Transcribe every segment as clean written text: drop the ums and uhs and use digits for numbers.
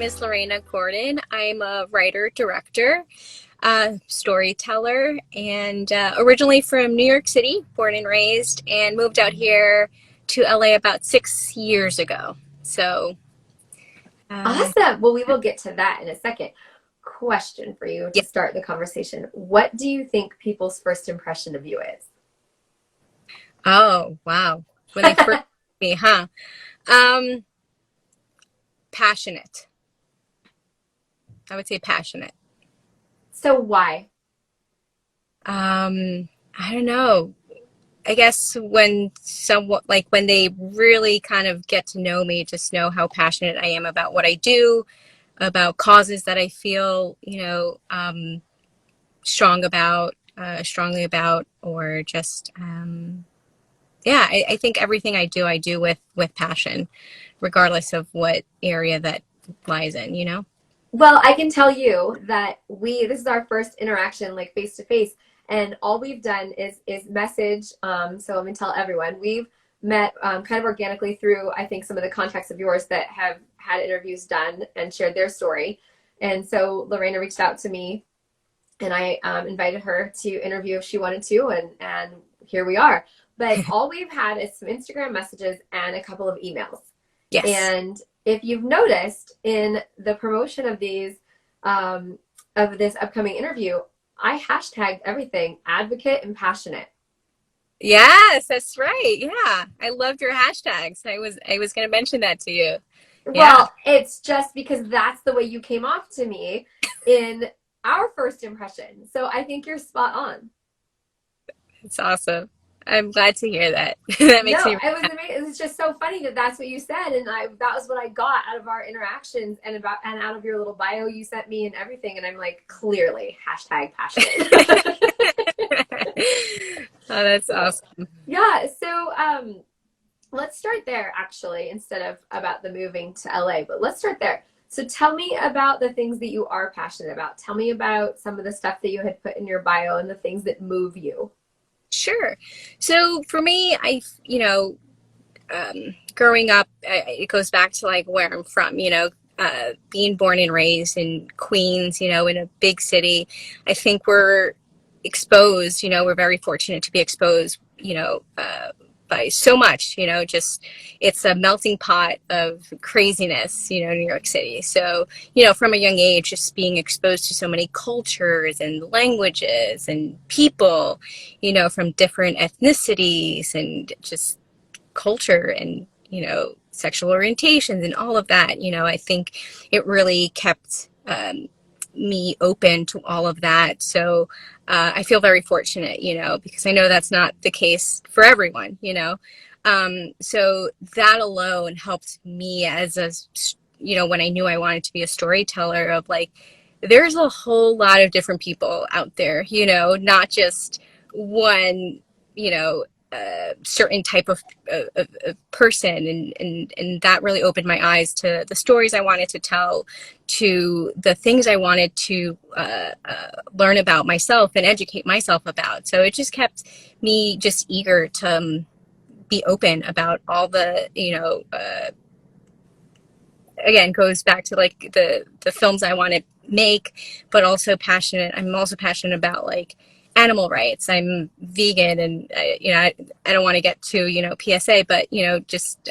is Lorena Gordon. I'm a writer, director, storyteller, and originally from New York City, born and raised, and moved out here to LA about 6 years ago. So, uh, Awesome. Well, we will get to that in a second. Question for you yeah. to start the conversation. What do you think people's first impression of you is? Oh, wow. When they first me, huh? Um, Passionate. I would say passionate. So why? I don't know. I guess when someone like when they really kind of get to know me, just know how passionate I am about what I do, about causes that I feel, strongly about, or just, yeah, I think everything I do with passion, regardless of what area that lies in, you know? Well, I can tell you that this is our first interaction like face to face, and all we've done is message. So let me tell everyone we've met kind of organically through I think some of the contacts of yours that have had interviews done and shared their story. And so Lorena reached out to me, and I invited her to interview if she wanted to, and here we are. But all we've had is some Instagram messages and a couple of emails. Yes. And if you've noticed in the promotion of these of this upcoming interview, I hashtagged everything advocate and passionate. Yes, that's right. Yeah. I loved your hashtags. I was going to mention that to you. Yeah. Well, it's just because that's the way you came off to me in our first impression. So I think you're spot on. It's awesome. I'm glad to hear that. That makes No, me it was amazing. It was just so funny that that's what you said, and I that was what I got out of our interactions and out of your little bio you sent me and everything. And I'm like, clearly hashtag passionate. Oh, that's So awesome. yeah, so let's start there actually, instead of about the moving to LA, but let's start there. So tell me about the things that you are passionate about. Tell me about some of the stuff that you had put in your bio and the things that move you. Sure. So for me, growing up, it goes back to like where I'm from, being born and raised in Queens, in a big city. I think we're exposed, we're very fortunate to be exposed, by so much, just it's a melting pot of craziness, New York City. So, from a young age, just being exposed to so many cultures and languages and people, from different ethnicities and just culture and sexual orientations and all of that. I think it really kept me open to all of that. So I feel very fortunate, because I know that's not the case for everyone. So that alone helped me as when I knew I wanted to be a storyteller, of like, there's a whole lot of different people out there, not just one, certain type of person, and that really opened my eyes to the stories I wanted to tell, to the things I wanted to learn about myself and educate myself about. So it just kept me just eager to be open about all the, again, goes back to like the films I want to make, but also passionate. I'm also passionate about like animal rights. I'm vegan, and I don't want to get to PSA, but just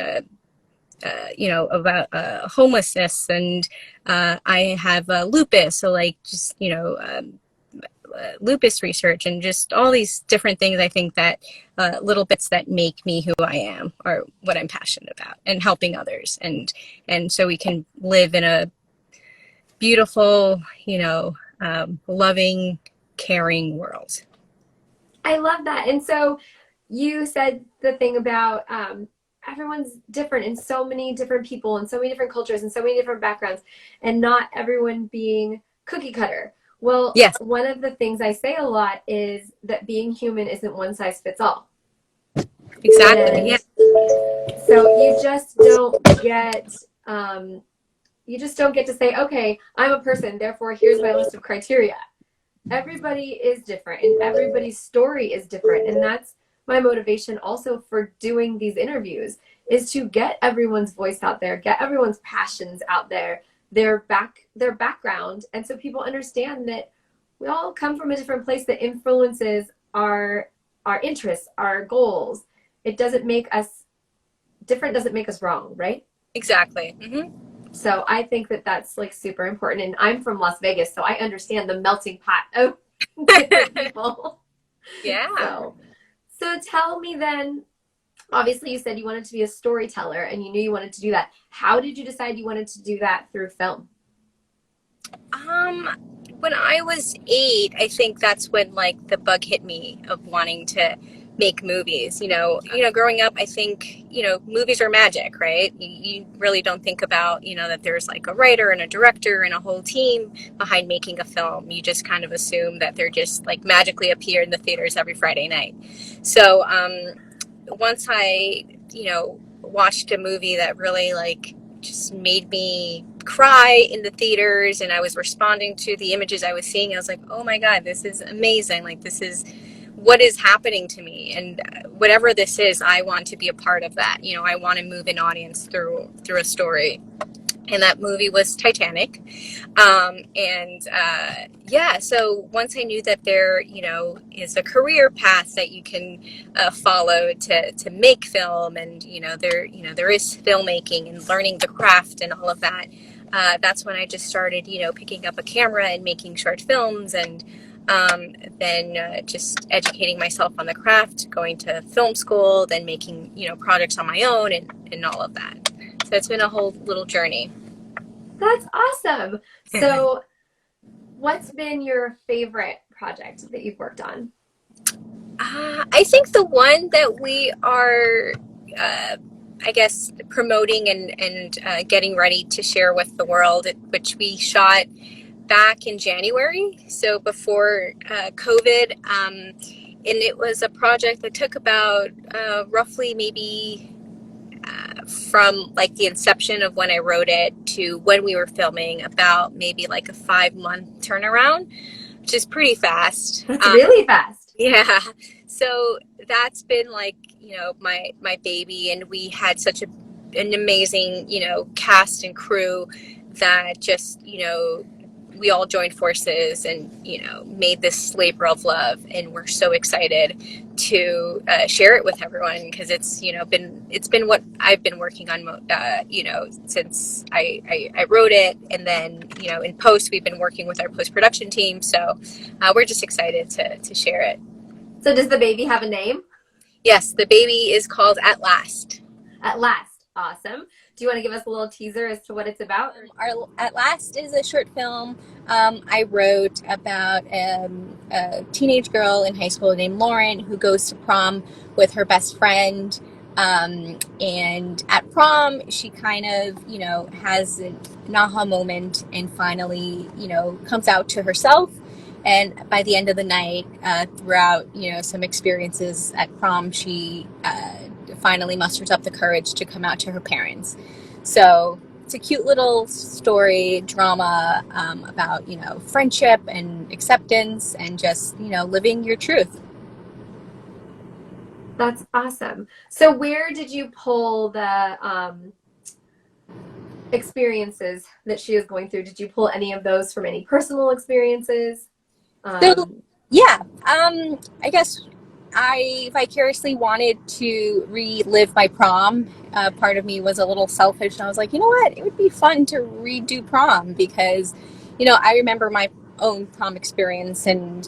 about homelessness, and I have lupus, so like just lupus research, and just all these different things. I think that little bits that make me who I am are what I'm passionate about, and helping others, and so we can live in a beautiful, loving, caring world. I love that. And so you said the thing about everyone's different, and so many different people and so many different cultures and so many different backgrounds, and not everyone being cookie cutter. Well, Yes, one of the things I say a lot is that being human isn't one size fits all. exactly. And Yeah. so you just don't get to say, okay, I'm a person, therefore here's my list of criteria. Everybody is different, and everybody's story is different, and that's my motivation also for doing these interviews, is to get everyone's voice out there, get everyone's passions out there, their background, and so people understand that we all come from a different place that influences our interests, our goals. It doesn't make us different, doesn't make us wrong, right? Exactly. So I think that that's like super important. And I'm from Las Vegas, so I understand the melting pot of different people. Yeah. So, so tell me then, obviously you said you wanted to be a storyteller and you knew you wanted to do that. How did you decide you wanted to do that through film? Um, when I was 8, I think that's when like the bug hit me of wanting to make movies. Growing up, I think movies are magic, right? You really don't think about that there's like a writer and a director and a whole team behind making a film. You just kind of assume that they're just like magically appear in the theaters every Friday night. So once I watched a movie that really like just made me cry in the theaters, and I was responding to the images I was seeing, I was like, oh my God, this is amazing. Like, this is what is happening to me. And whatever this is, I want to be a part of that. I want to move an audience through a story. And that movie was Titanic. Yeah, so once I knew that there, is a career path that you can follow to make film, and there is filmmaking and learning the craft and all of that. That's when I just started, picking up a camera and making short films, and then just educating myself on the craft, going to film school, then making projects on my own, and all of that. So it's been a whole little journey. That's awesome. So, what's been your favorite project that you've worked on? I think the one that we are, I guess, promoting and getting ready to share with the world, which we shot back in January, so before COVID. And it was a project that took about roughly maybe from like the inception of when I wrote it to when we were filming, about maybe like a 5-month turnaround, which is pretty fast. That's really fast. Yeah. So that's been like, my baby, and we had such an amazing, cast and crew that just, we all joined forces and, made this labor of love. And we're so excited to share it with everyone, because it's, it's been what I've been working on, since I wrote it. And then, in post, we've been working with our post-production team. So we're just excited to share it. So does the baby have a name? Yes, the baby is called At Last. At Last. Awesome. Do you want to give us a little teaser as to what it's about? Our At Last is a short film I wrote about a teenage girl in high school named Lauren, who goes to prom with her best friend. And at prom, she kind of, has an aha moment and finally, comes out to herself. And by the end of the night, throughout, some experiences at prom, she finally musters up the courage to come out to her parents. So it's a cute little story, drama about, friendship and acceptance and just, living your truth. That's awesome. So where did you pull the experiences that she is going through? Did you pull any of those from any personal experiences? So, yeah, I guess I vicariously wanted to relive my prom. Part of me was a little selfish, and I was like, you know what? It would be fun to redo prom because, I remember my own prom experience, and,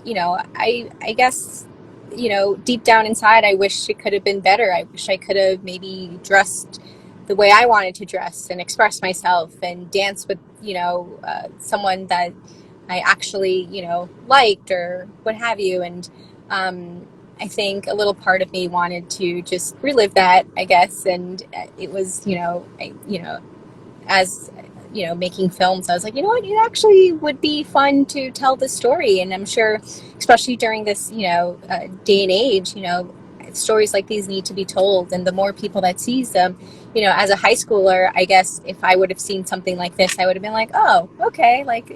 I guess, deep down inside, I wish it could have been better. I wish I could have maybe dressed the way I wanted to dress and express myself and dance with, someone that I actually, liked or what have you. And I think a little part of me wanted to just relive that, I guess. And it was, as, making films, I was like, you know what, it actually would be fun to tell the story. And I'm sure, especially during this, day and age, stories like these need to be told. And the more people that sees them, as a high schooler, I guess if I would have seen something like this, I would have been like, oh, okay, like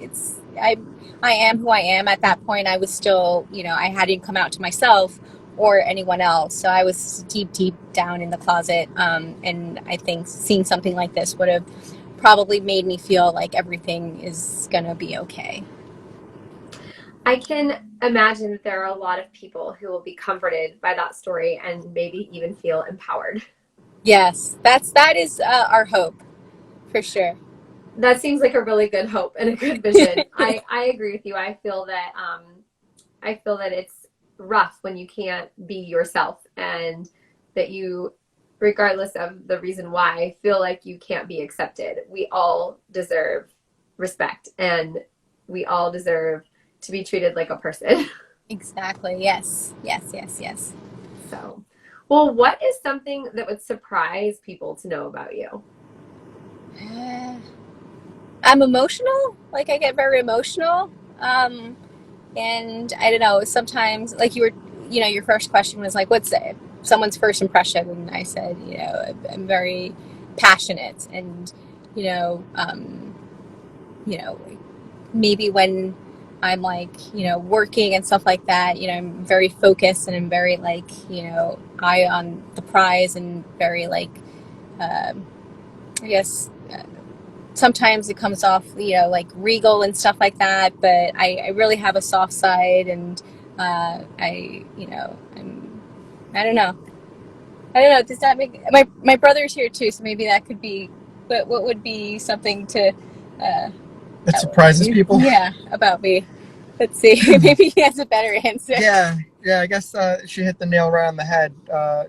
I am who I am. At that point, I was still, I hadn't come out to myself or anyone else. So I was deep, deep down in the closet. And I think seeing something like this would have probably made me feel like everything is gonna be okay. I can imagine that there are a lot of people who will be comforted by that story and maybe even feel empowered. Yes, that is our hope for sure. That seems like a really good hope and a good vision. I agree with you. I feel that it's rough when you can't be yourself, and that you, regardless of the reason why, feel like you can't be accepted. We all deserve respect, and we all deserve to be treated like a person. Exactly. Yes. Yes. Yes. Yes. So, well, what is something that would surprise people to know about you? I'm emotional. Like I get very emotional. Um, and I don't know. Sometimes, like you were, your first question was like, "What's someone's first impression?" And I said, I'm very passionate, and you know, um, you know, maybe when I'm like, working and stuff like that, I'm very focused and I'm very like, eye on the prize and very like, um, I guess sometimes it comes off, like regal and stuff like that. But I really have a soft side, and I don't know. I don't know. Does that make my brother's here too? So maybe that could be. But what would be something to, uh, It surprises people. yeah, about me? Let's see. Maybe he has a better answer. Yeah, yeah. I guess she hit the nail right on the head.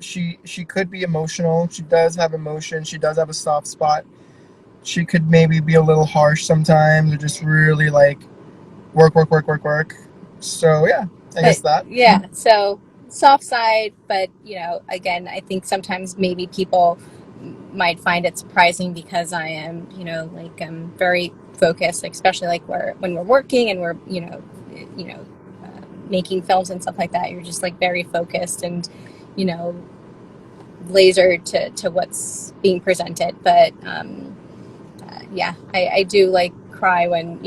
She could be emotional. She does have emotion. She does have a soft spot. She could maybe be a little harsh sometimes, or just really like work, work, work, work, work. So yeah, I But guess that. yeah, so soft side, but again, I think sometimes maybe people might find it surprising because I am, like I'm very focused, like especially like when we're working and we're, you know, making films and stuff like that. You're just like very focused and, you know, laser to what's being presented. But yeah, I do like cry when,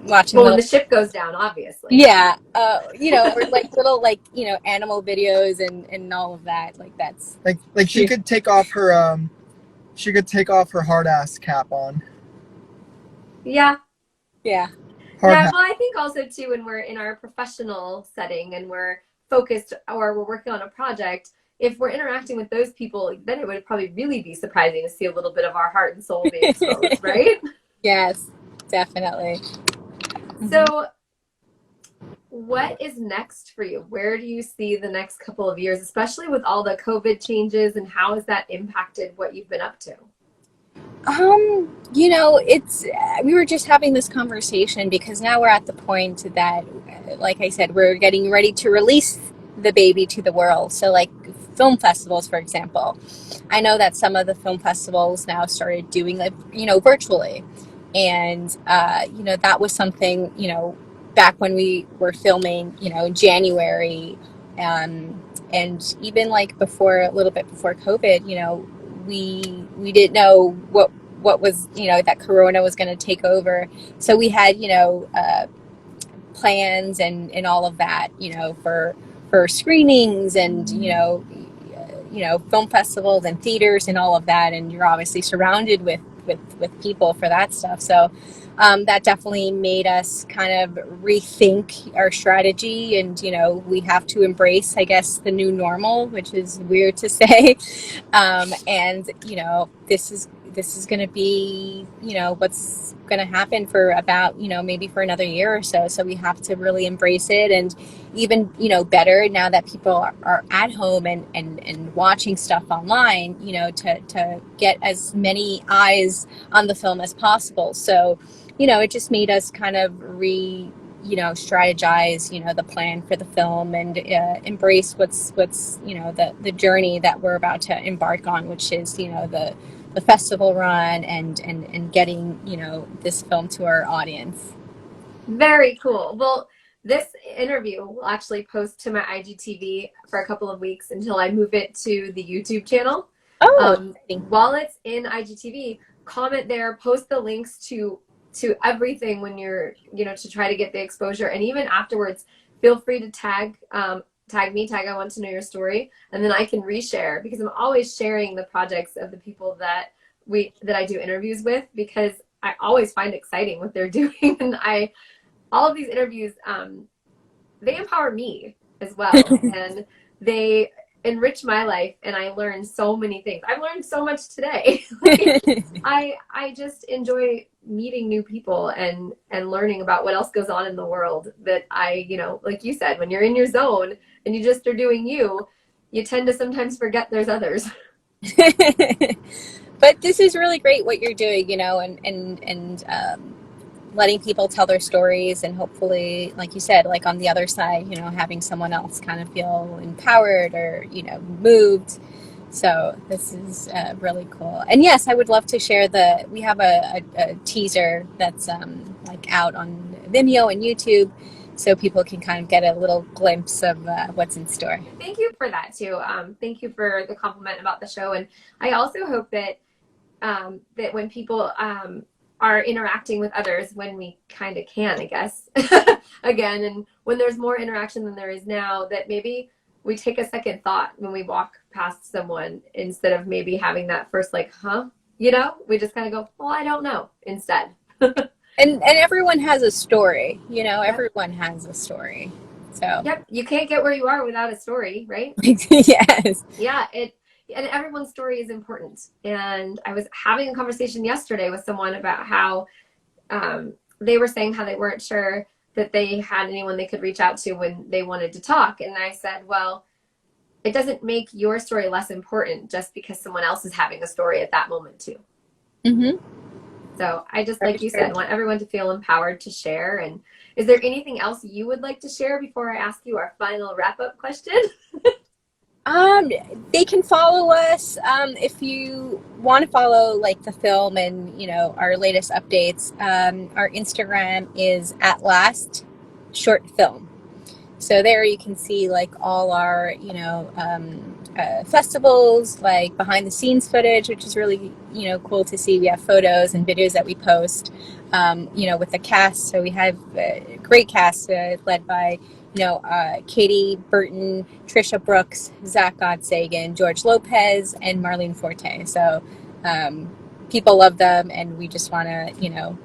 watching Well, when little. the ship goes down, obviously. Yeah, or like little like animal videos and all of that. Like that's Like she could take off her hard ass cap on. Yeah. yeah, Hard Yeah, hat. well, I think also too when we're in our professional setting and we're focused or we're working on a project, if we're interacting with those people, then it would probably really be surprising to see a little bit of our heart and soul being exposed, right? yes, definitely. Mhm. So, what is next for you? Where do you see the next couple of years, especially with all the COVID changes, and how has that impacted what you've been up to? It's we were just having this conversation because now we're at the point that, like I said, we're getting ready to release the baby to the world. So, like film festivals, for example, I know that some of the film festivals now started doing it, virtually, and that was something, back when we were filming, in January, and even like before, a little bit before COVID, we didn't know what was, that Corona was going to take over. So we had, plans and all of that, for screenings and, film festivals and theaters and all of that. And you're obviously surrounded with people for that stuff. So that definitely made us kind of rethink our strategy. And, we have to embrace, I guess, the new normal, which is weird to say. And, this is going to be, what's going to happen for about, maybe for another year or so. So we have to really embrace it. And even, better now that people are at home and watching stuff online, to get as many eyes on the film as possible. So, it just made us kind of strategize, the plan for the film and embrace what's the journey that we're about to embark on, which is, the festival run and getting, this film to our audience. Very cool. Well, this interview will actually post to my IGTV for a couple of weeks until I move it to the YouTube channel. Oh, While it's in IGTV, comment there, post the links to everything when you're, to try to get the exposure. And even afterwards, feel free to tag me, tag I want to know your story, and then I can reshare because I'm always sharing the projects of the people that that I do interviews with, because I always find exciting what they're doing. And all of these interviews, they empower me as well. And they enrich my life, and I learn so many things. I've learned so much today. I just enjoy meeting new people and learning about what else goes on in the world, that like you said, when you're in your zone and you just are doing you tend to sometimes forget there's others. But this is really great what you're doing, and letting people tell their stories, and hopefully, like you said, like on the other side, having someone else kind of feel empowered or, moved. So this is really cool. And yes, I would love to share we have a teaser that's like out on Vimeo and YouTube, so people can kind of get a little glimpse of what's in store. Thank you for that too. Thank you for the compliment about the show. And I also hope that that when people are interacting with others, when we kind of can, I guess, again, and when there's more interaction than there is now, that maybe we take a second thought when we walk past someone, instead of maybe having that first like, huh? We just kind of go, well, I don't know, instead. And everyone has a story, everyone has a story. So yep, you can't get where you are without a story, right? Yes. Yeah, and everyone's story is important. And I was having a conversation yesterday with someone about how they were saying how they weren't sure that they had anyone they could reach out to when they wanted to talk. And I said, well, it doesn't make your story less important just because someone else is having a story at that moment too. Mm-hmm. So I just, like you said, want everyone to feel empowered to share. And is there anything else you would like to share before I ask you our final wrap-up question? They can follow us if you want to follow like the film and our latest updates. Our Instagram is at last short film. So there you can see like all our festivals, like behind the scenes footage, which is really cool to see. We have photos and videos that we post with the cast. So we have a great cast led by Katie Burton, Trisha Brooks, Zach Godsagan, George Lopez, and Marlene Forte. So people love them, and we just want to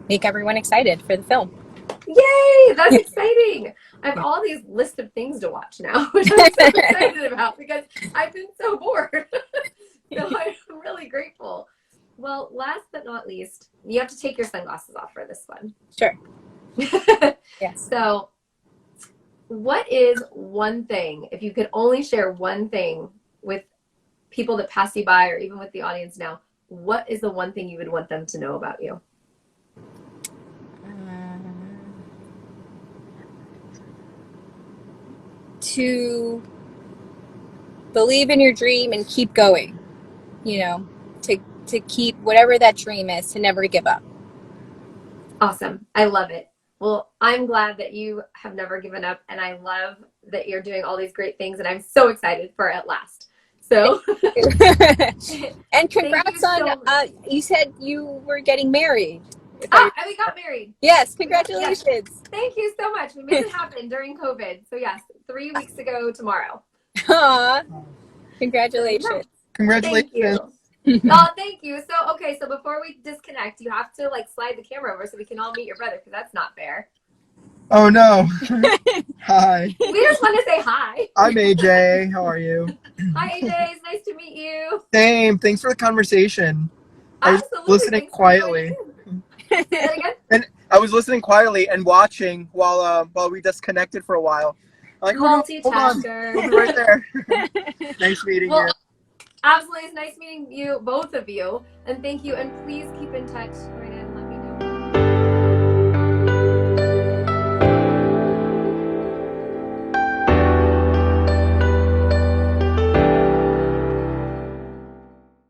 make everyone excited for the film. Yay! That's exciting. I have all these lists of things to watch now, which I'm so excited about because I've been so bored. So I'm really grateful. Well, last but not least, you have to take your sunglasses off for this one. Sure. Yes. So what is one thing, if you could only share one thing with people that pass you by, or even with the audience now, what is the one thing you would want them to know about you? To believe in your dream and keep going, to keep whatever that dream is, to never give up. Awesome. I love it. Well, I'm glad that you have never given up, and I love that you're doing all these great things, and I'm so excited for At Last. So, and congrats on, you said you were getting married. And we got married. Yes, congratulations. Yes. Thank you so much. We made it happen during COVID. So yes, 3 weeks ago tomorrow. Aww. Congratulations. Congratulations. Thank you. Oh, thank you. So, okay, so before we disconnect, you have to like slide the camera over so we can all meet your brother, because that's not fair. Oh no. Hi. We just want to say hi. I'm AJ. How are you? Hi, AJ. It's nice to meet you. Same. Thanks for the conversation. Absolutely. I was listening quietly. Say that again? And I was listening quietly and watching while we disconnected for a while. Like, multitasker. We'll be right there. Nice meeting you. Absolutely. It's nice meeting you, both of you. And thank you. And please keep in touch.